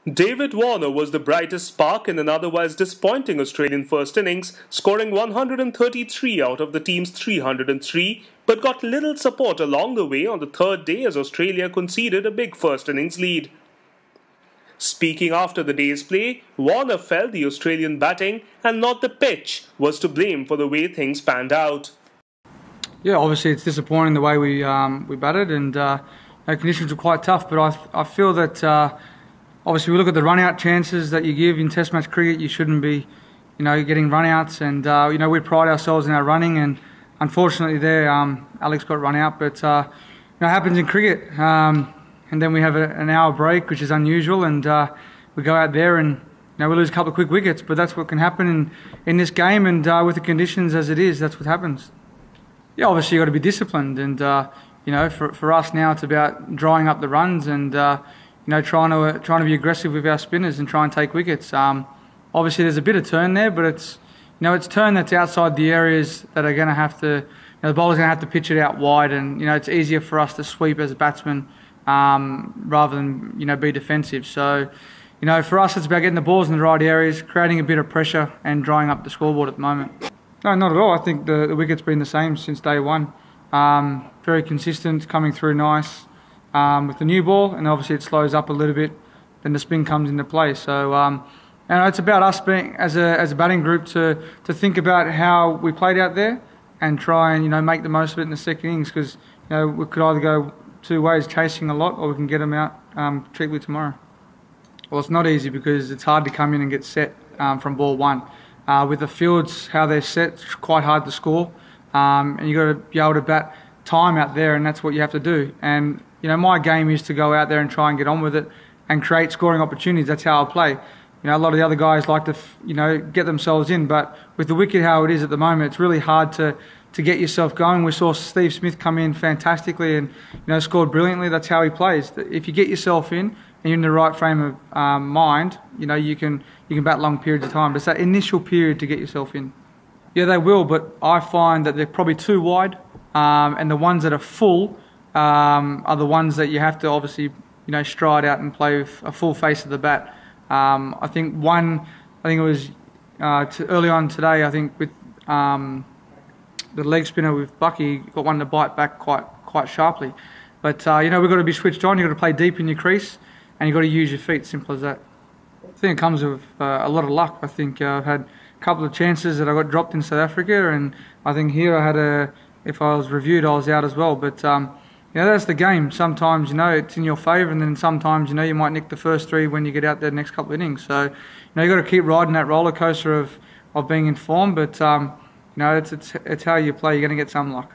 David Warner was the brightest spark in an otherwise disappointing Australian first innings, scoring 133 out of the team's 303, but got little support along the way on the third day as Australia conceded a big first innings lead. Speaking after the day's play, Warner felt the Australian batting and not the pitch was to blame for the way things panned out. Yeah, obviously it's disappointing the way we batted, and conditions were quite tough. But I feel that obviously we look at the run-out chances that you give in Test match cricket. You shouldn't be, getting run-outs, and we pride ourselves in our running. And unfortunately, there Alex got run out, but it happens in cricket. And then we have an hour break, which is unusual, and we go out there and we lose a couple of quick wickets. But that's what can happen in this game, and with the conditions as it is, that's what happens. Yeah, obviously you've got to be disciplined, and for us now it's about drying up the runs and trying to be aggressive with our spinners and try and take wickets. Obviously there's a bit of turn there, but it's turn that's outside the areas that are going to have to. The bowler's going to have to pitch it out wide, and it's easier for us to sweep as a batsman rather than be defensive. So for us it's about getting the balls in the right areas, creating a bit of pressure, and drying up the scoreboard at the moment. No, not at all. I think the wicket's been the same since day one. Very consistent, coming through nice with the new ball, and obviously it slows up a little bit, then the spin comes into play. So it's about us being as a batting group to think about how we played out there and try and make the most of it in the second innings, because we could either go two ways, chasing a lot, or we can get them out cheaply tomorrow. Well, it's not easy because it's hard to come in and get set from ball one. With the fields, how they're set, it's quite hard to score, and you've got to be able to bat time out there, and that's what you have to do. And my game is to go out there and try and get on with it and create scoring opportunities. That's how I play. A lot of the other guys like to get themselves in, but with the wicket how it is at the moment, it's really hard to get yourself going. We saw Steve Smith come in fantastically and scored brilliantly. That's how he plays. If you get yourself in and you're in the right frame of mind, you can bat long periods of time. But it's that initial period to get yourself in. Yeah, they will, but I find that they're probably too wide, and the ones that are full are the ones that you have to obviously stride out and play with a full face of the bat. I think it was early on today. I think with the leg spinner with Bucky, got one to bite back quite sharply. But we've got to be switched on. You've got to play deep in your crease, and you've got to use your feet. Simple as that. I think it comes with a lot of luck. I think I've had a couple of chances that I got dropped in South Africa, and I think here I had if I was reviewed, I was out as well. But that's the game. Sometimes it's in your favour, and then sometimes you might nick the first three when you get out there the next couple of innings. So you've got to keep riding that roller coaster of being in form. But it's how you play. You're going to get some luck.